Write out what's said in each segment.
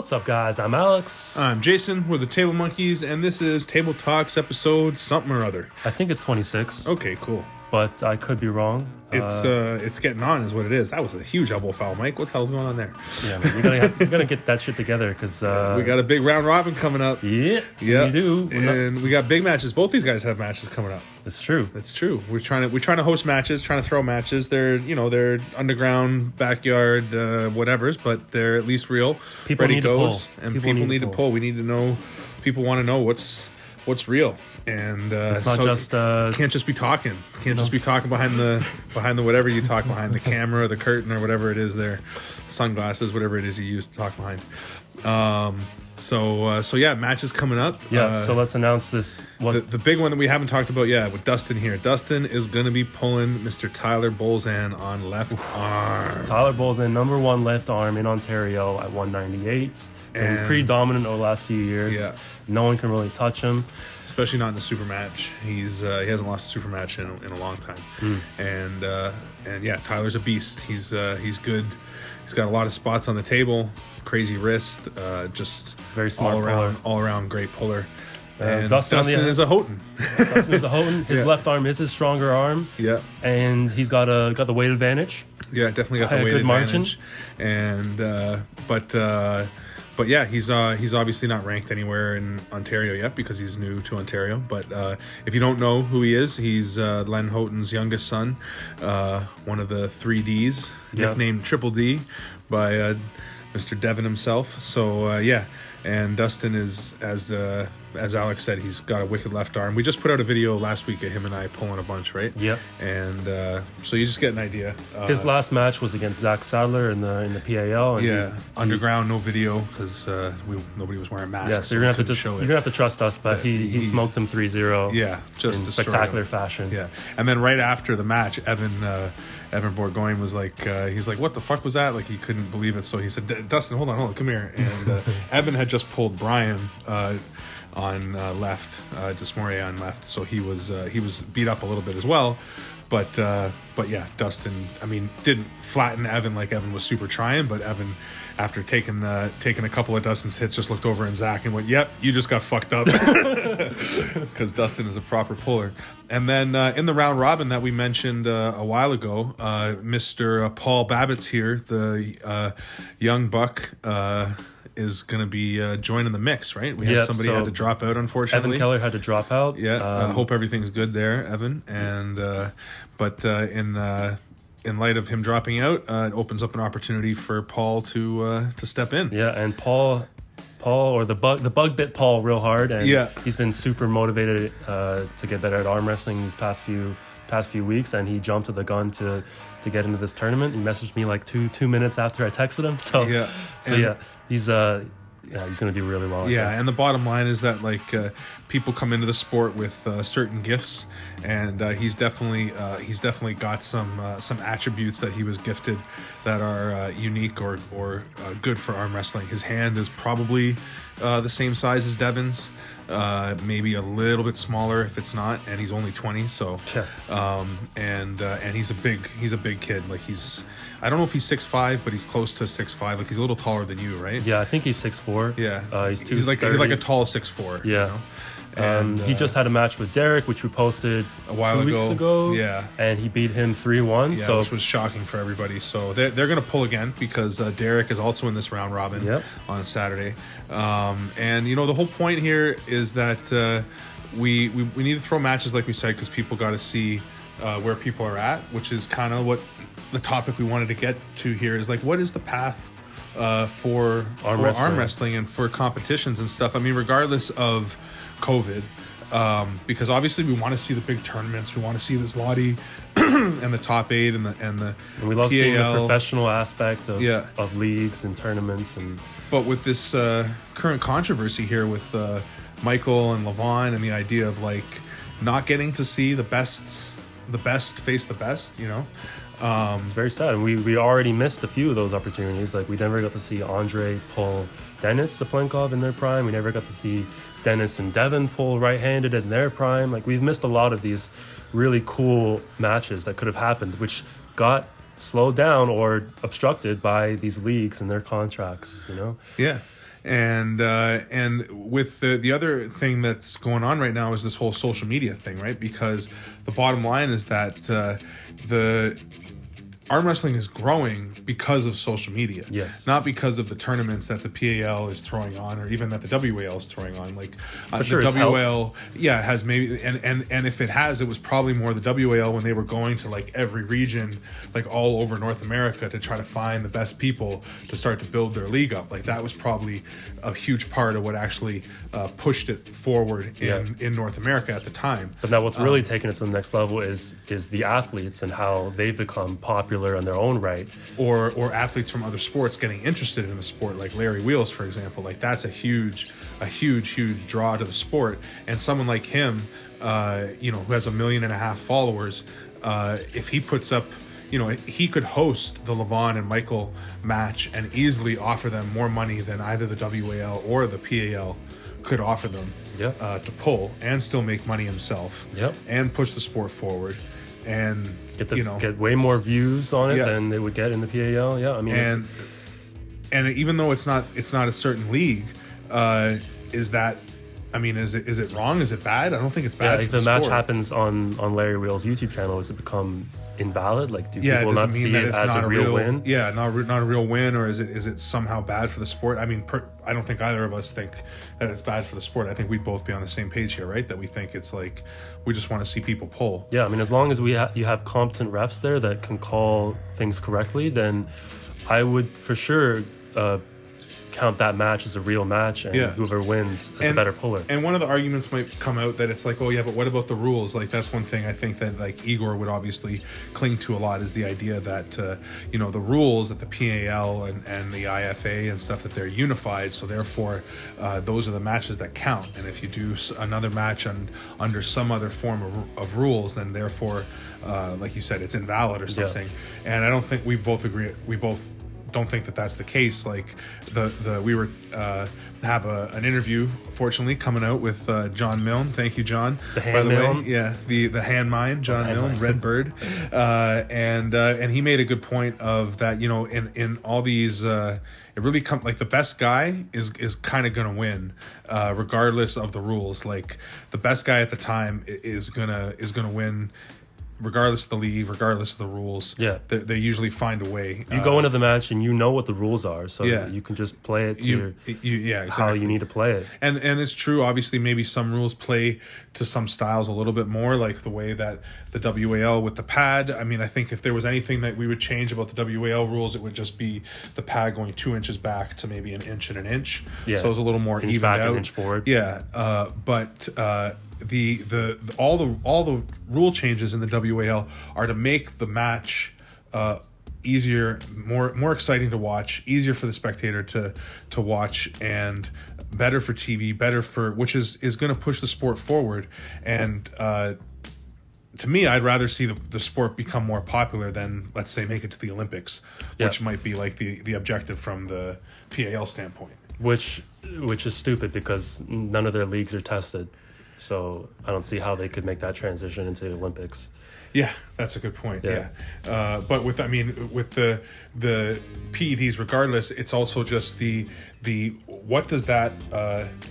What's up, guys? I'm Alex. I'm Jason. We're the Table Monkeys, and this is Table Talks episode something or other. I think it's 26. Okay, cool. But I could be wrong. It's getting on is what it is. That was a huge elbow foul, Mike. What the hell's going on there? Yeah, man, we gotta get that shit together because we got a big round robin coming up. Yeah, we do. And we got big matches. Both these guys have matches coming up. It's true. It's true. We're trying to host matches, trying to throw matches. They're underground, backyard, whatevers, but they're at least real. People ready need goes, to pull. and people need to pull. We need to know. People want to know what's real, and it's not just can't just be talking. Can't just be talking behind the whatever you talk behind, the camera, the curtain, or whatever it is there, sunglasses, whatever it is you use to talk behind. So yeah, matches coming up. Yeah, so let's announce this. The big one that we haven't talked about yet with Dustin here. Dustin is going to be pulling Mr. Tyler Bolzan on left arm. Tyler Bolzan, number one left arm in Ontario at 198. And pretty dominant over the last few years. Yeah. No one can really touch him. Especially not in a super match. He hasn't lost a super match in a long time. And yeah, Tyler's a beast. He's good. He's got a lot of spots on the table. Crazy wrist. Just very smart all around great puller. And Dustin is a Houghton. Dustin is a Houghton. His left arm is his stronger arm. Yeah. And he's got the weight advantage. Yeah, definitely got the weight advantage. And but yeah, he's obviously not ranked anywhere in Ontario yet because he's new to Ontario. But if you don't know who he is, he's Len Houghton's youngest son, one of the 3Ds, nicknamed Triple D by Mr. Devon himself. So yeah, and Dustin is, as Alex said, he's got a wicked left arm. We just put out a video last week of him and I pulling a bunch, right? Yep. And so you just get an idea. His last match was against Zach Sadler in the PAL. And underground, no video because nobody was wearing masks. Yeah, so you're gonna have to trust us. But he smoked him 3-0. Yeah, just in spectacular fashion. Yeah, and then right after the match, Evan Bourgogne was like, he's like, what the fuck was that? Like he couldn't believe it. So he said, Dustin, hold on, come here. And Evan had just pulled Brian on left, Desmaurier on left, so he was beat up a little bit as well. But yeah, Dustin, I mean, didn't flatten Evan like Evan was super trying, but Evan, after taking a couple of Dustin's hits, just looked over at Zach and went, "Yep, you just got fucked up," because Dustin is a proper puller. And then in the round robin that we mentioned a while ago, Mr. Paul Babbitt's here, the young buck. Is going to be joining the mix, right? We had somebody had to drop out, unfortunately. Evan Keller had to drop out. Yeah, hope everything's good there, Evan. And but in light of him dropping out, it opens up an opportunity for Paul to step in. Yeah, and Paul, or the bug bit Paul real hard, and he's been super motivated to get better at arm wrestling these past few weeks, and he jumped to the gun to get into this tournament. He messaged me like two minutes after I texted him. So he's going to do really well. Yeah, and the bottom line is that people come into the sport with certain gifts, and he's definitely got some attributes that he was gifted that are unique or good for arm wrestling. His hand is probably the same size as Devon's, maybe a little bit smaller if it's not, and he's only 20. So, and he's a big kid. Like I don't know if he's 6'5", but he's close to 6'5". Like he's a little taller than you, right? Yeah, I think he's 6'4". Yeah, he's like a tall 6'4". Yeah. You know? And he just had a match with Derek, which we posted a while 2 weeks ago. Yeah, and he beat him 3-1. Yeah, which was shocking for everybody. So they're going to pull again because Derek is also in this round robin on Saturday. And the whole point here is that we need to throw matches like we said because people got to see where people are at, which is kind of what the topic we wanted to get to here is like, what is the path for arm wrestling and for competitions and stuff? I mean, regardless of COVID, because obviously we want to see the big tournaments. We want to see this Lottie and the top 8 and we love PAL. Seeing the professional aspect of leagues and tournaments. But with this current controversy here with Michael and Levon and the idea of not getting to see the best face the best, it's very sad. We already missed a few of those opportunities. Like we never got to see Andre pull Dennis Saplenkov in their prime. We never got to see Dennis and Devon pull right-handed in their prime. Like we've missed a lot of these really cool matches that could have happened, which got slowed down or obstructed by these leagues and their contracts. Yeah. And with the other thing that's going on right now is this whole social media thing, right? Because the bottom line is that the arm wrestling is growing because of social media. Yes. Not because of the tournaments that the PAL is throwing on, or even that the WAL is throwing on. Like sure the it's WAL, has maybe, and if it has, it was probably more the WAL when they were going to like every region, like all over North America, to try to find the best people to start to build their league up. Like that was probably a huge part of what actually pushed it forward in North America at the time. But now what's really taken it to the next level is the athletes and how they've become popular in their own right, or athletes from other sports getting interested in the sport, like Larry Wheels, for example. Like that's a huge draw to the sport. And someone like him, who has 1.5 million followers, if he puts up, he could host the Levon and Michael match and easily offer them more money than either the WAL or the PAL could offer them to pull, and still make money himself, and push the sport forward. And get way more views on it than they would get in the PAL. Yeah, I mean, and even though it's not a certain league, is it wrong? Is it bad? I don't think it's bad. Yeah, if the match happens on Larry Wheel's YouTube channel, does it become invalid? Like, do people not see it as a real win? Yeah, not a real win, or is it somehow bad for the sport? I mean, I don't think either of us think that it's bad for the sport. I think we'd both be on the same page here, right? That we think it's like we just want to see people pull. Yeah, I mean, as long as you have competent refs there that can call things correctly, then I would for sure count that match as a real match, and whoever wins is a better puller. And one of the arguments might come out that it's like, oh yeah, but what about the rules? Like that's one thing I think that like Igor would obviously cling to a lot, is the idea that the rules at the PAL and the IFA and stuff, that they're unified, so therefore those are the matches that count. And if you do another match under some other form of rules, then therefore like you said, it's invalid or something. And I don't think we both agree. We both don't think that that's the case. Like we were have an interview, fortunately, coming out with John Milne. Thank you, John. The hand Milne. The hand mine, John Milne, Redbird, and he made a good point of that. In all these, it really comes like the best guy is kind of gonna win, regardless of the rules. Like the best guy at the time is gonna win, regardless of the league, regardless of the rules. They usually find a way. You go into the match and you know what the rules are, so you can just play it to exactly how you need to play it. And it's true, obviously, maybe some rules play to some styles a little bit more, like the way that the WAL with the pad. I mean, I think if there was anything that we would change about the WAL rules, it would just be the pad going 2 inches back to maybe an inch and an inch. So it was a little more evened back, out. An inch forward. But all the rule changes in the WAL are to make the match easier, more exciting to watch, easier for the spectator to watch, and better for TV, which is going to push the sport forward. And to me, I'd rather see the sport become more popular than, let's say, make it to the Olympics, which might be like the objective from the PAL standpoint. Which is stupid, because none of their leagues are tested. So I don't see how they could make that transition into the Olympics. Yeah, that's a good point. But with the PEDs, regardless, it's also just the what does that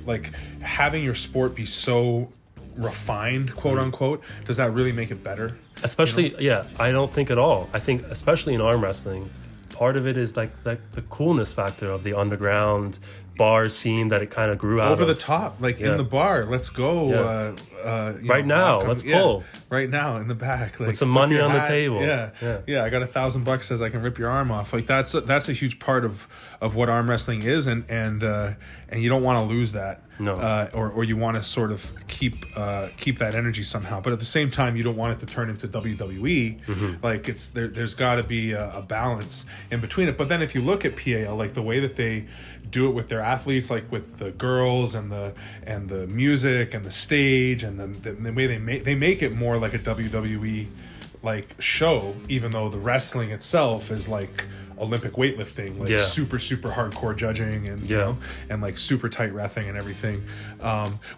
like having your sport be so refined, quote unquote, does that really make it better? Especially, I don't think at all. I think especially in arm wrestling, part of it is like the coolness factor of the underground bar scene that it kind of grew out over of. the top, like in the bar. Let's go. Right now, let's pull. Right now in the back, like, with some money on the table. Yeah. I got $1,000 says I can rip your arm off. Like that's a huge part of what arm wrestling is, and you don't want to lose that. No. Or you want to sort of keep that energy somehow, but at the same time you don't want it to turn into WWE. Mm-hmm. Like there's got to be a balance in between it. But then if you look at PAL, like the way that they do it with their athletes, like with the girls and the music and the stage and the way they make it more like a WWE like show, even though the wrestling itself is like Olympic weightlifting, like super hardcore judging, and you know, and like super tight reffing and everything.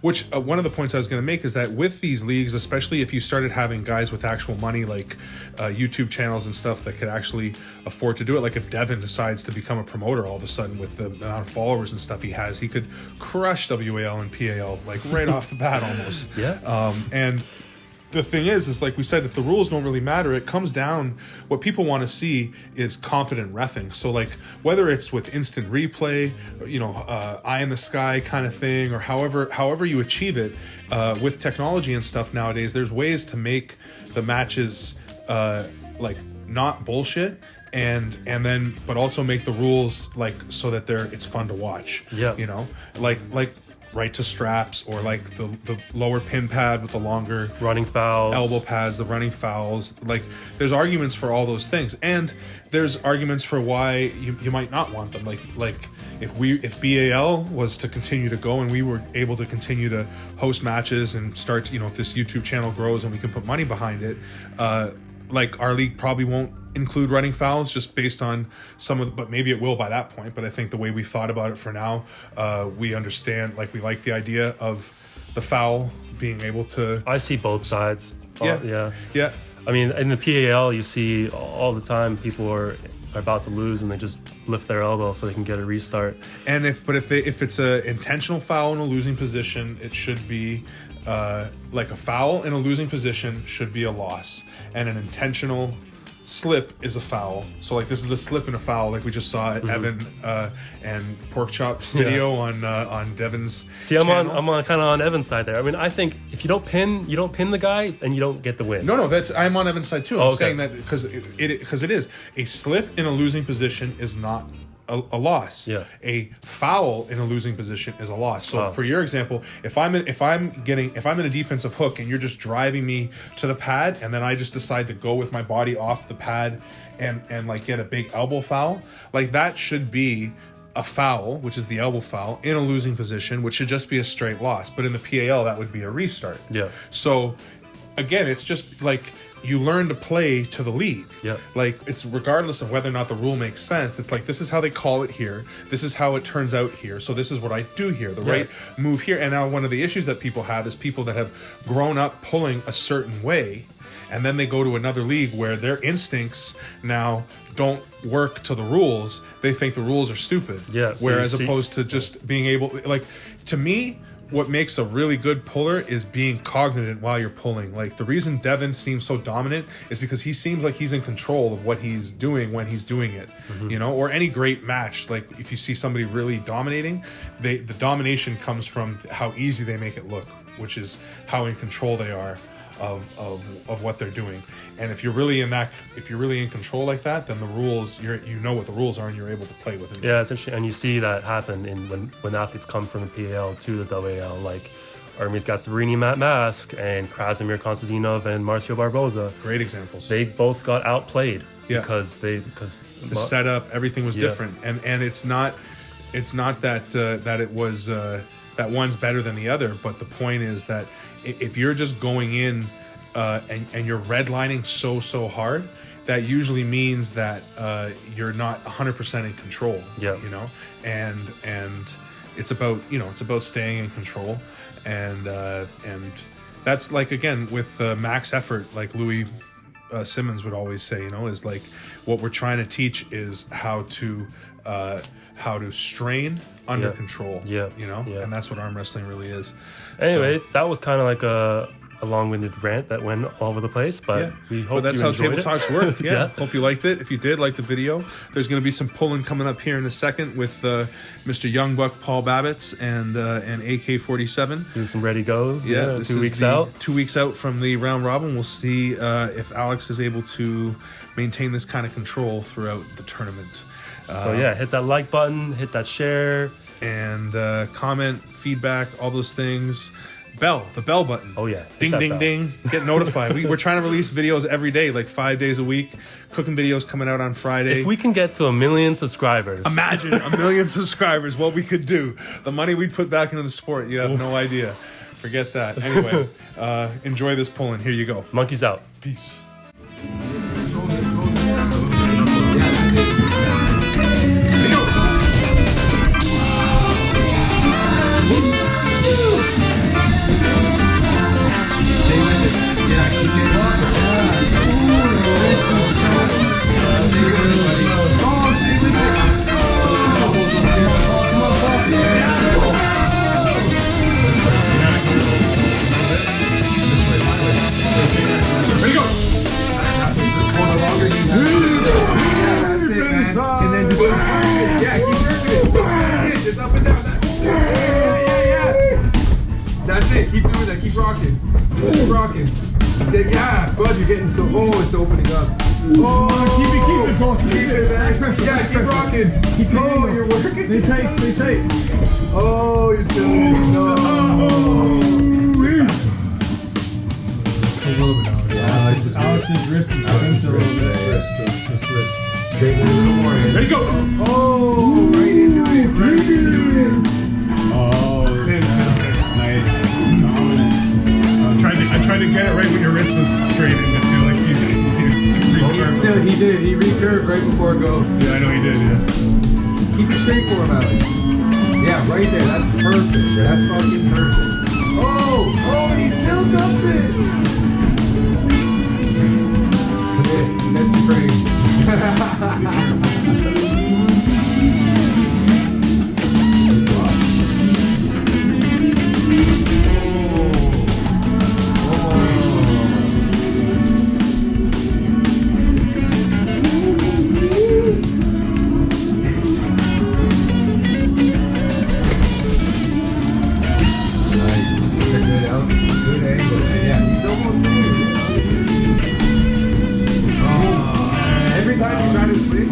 Which one of the points I was going to make is that with these leagues, especially if you started having guys with actual money, like YouTube channels and stuff that could actually afford to do it, like if Devin decides to become a promoter all of a sudden with the amount of followers and stuff he has, he could crush WAL and PAL like right off the bat almost. And the thing is like we said, if the rules don't really matter, it comes down, what people want to see is competent reffing. So like whether it's with instant replay, you know, eye in the sky kind of thing, or however you achieve it, with technology and stuff nowadays, there's ways to make the matches like not bullshit, and then but also make the rules like so that it's fun to watch. You know, like right to straps, or like the lower pin pad with the longer running fouls, elbow pads, the running fouls. Like there's arguments for all those things, and there's arguments for why you might not want them. Like if BAL was to continue to go and we were able to continue to host matches and start, you know, if this YouTube channel grows and we can put money behind it, like our league probably won't include running fouls just based on but maybe it will by that point. But I think the way we thought about it for now, we understand, like we like the idea of the foul being able to. I see both sides. Yeah. I mean, in the PAL, you see all the time people are about to lose and they just lift their elbow so they can get a restart. And if it's a intentional foul in a losing position, it should be like a foul in a losing position should be a loss, and an intentional slip is a foul. So like this is the slip and a foul, like we just saw at Evan and Porkchop's video on Devin's channel. I'm on kind of on Evan's side there. I mean, I think if you don't pin the guy, and you don't get the win. No, I'm on Evan's side too. I'm saying that because it is a slip in a losing position is not a loss. A foul in a losing position is a loss. So for your example, if I'm in a defensive hook and you're just driving me to the pad, and then I just decide to go with my body off the pad and like get a big elbow foul, like that should be a foul, which is the elbow foul in a losing position, which should just be a straight loss. But in the PAL, that would be a restart. So again, it's just like you learn to play to the league. Like it's regardless of whether or not the rule makes sense. It's like, this is how they call it here. This is how it turns out here. So this is what I do here. The right move here. And now one of the issues that people have is people that have grown up pulling a certain way, and then they go to another league where their instincts now don't work to the rules. They think the rules are stupid. So whereas opposed to just being able, like, to me, what makes a really good puller is being cognizant while you're pulling. Like the reason Devin seems so dominant is because he seems like he's in control of what he's doing when he's doing it. You know, or any great match, like if you see somebody really dominating, the domination comes from how easy they make it look, which is how in control they are of what they're doing. And if you're really in control like that, then the rules, you know what the rules are, and you're able to play with them. It's interesting, and you see that happen when athletes come from the PAL to the WAL, like Hermes Gasparini, Matt Mask, and Krasimir Konstantinov and Marcio Barboza. Great examples. They both got outplayed because the setup, everything was different, and it's not that it was that one's better than the other, but the point is that if you're just going in and you're redlining so hard, that usually means that you're not 100% in control. You know, and it's about staying in control, and that's like, again, with max effort, like Louis Simmons would always say, you know, is like what we're trying to teach is how to strain under control. You know, and that's what arm wrestling really is. Anyway, that was kind of like a long-winded rant that went all over the place, but we hope that's you how enjoyed table talks work. Hope you liked it. If you did like the video, there's going to be some pulling coming up here in a second with Mr. Young Buck Paul Babbitts and AK-47. Let's do some ready goes. 2 weeks out. 2 weeks out from the round robin. We'll see if Alex is able to maintain this kind of control throughout the tournament. So hit that like button, hit that share, and comment, feedback, all those things. The bell button. Oh yeah. Ding, ding, ding. Get notified. We're trying to release videos every day, like 5 days a week. Cooking videos coming out on Friday. If we can get to 1 million subscribers. Imagine 1 million subscribers, what we could do. The money we'd put back into the sport, you have no idea. Forget that. Anyway, enjoy this pulling. Here you go. Monkeys out. Peace. Keep doing that. Keep rocking. Keep rocking. Yeah, bud, you're getting so. Oh, it's opening up. Oh, keep it, Paul. Keep it, man. Yeah, keep rocking. Oh, you're working. Stay tight. Oh, you're still. No. A little bit Alex's wrist is Alex's wrist. Straight into the morning. Ready, go! Oh, right into it. Right into it. Oh, nice. Dominant. I tried to get it right when your wrist was straight, and I feel like He did. He recurved right before go. Yeah, I know he did. Yeah. Keep it straight for him, Alex. Yeah, right there. That's perfect. That's fucking perfect. Oh, and he still dumped it. Test the frame. Good angle. Yeah, he's almost there. Every time you try to switch,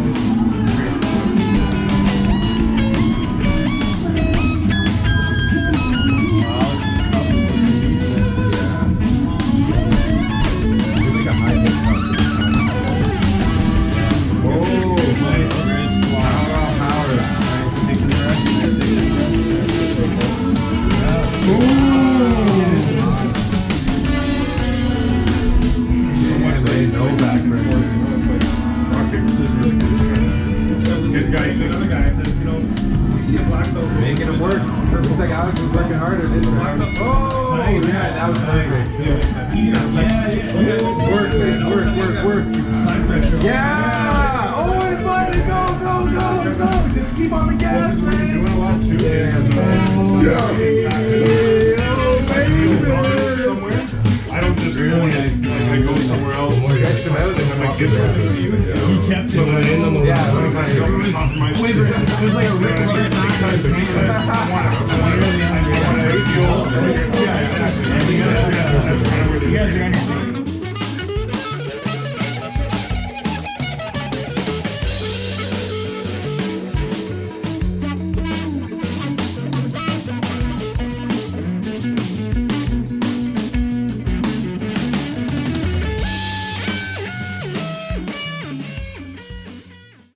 making it work. Looks like Alex is working harder this round. Oh, nice. Yeah, that was perfect. Work. Side pressure. Yeah! Oh, it's buddy, go! Just keep on the gas, man. Doing a lot too. Yeah, Somewhere. I don't just really nice. I go somewhere else. Stretch them out and then I give something to you. He kept So then in the moment, yeah, it was like a rip. It was like a rip. Because I want to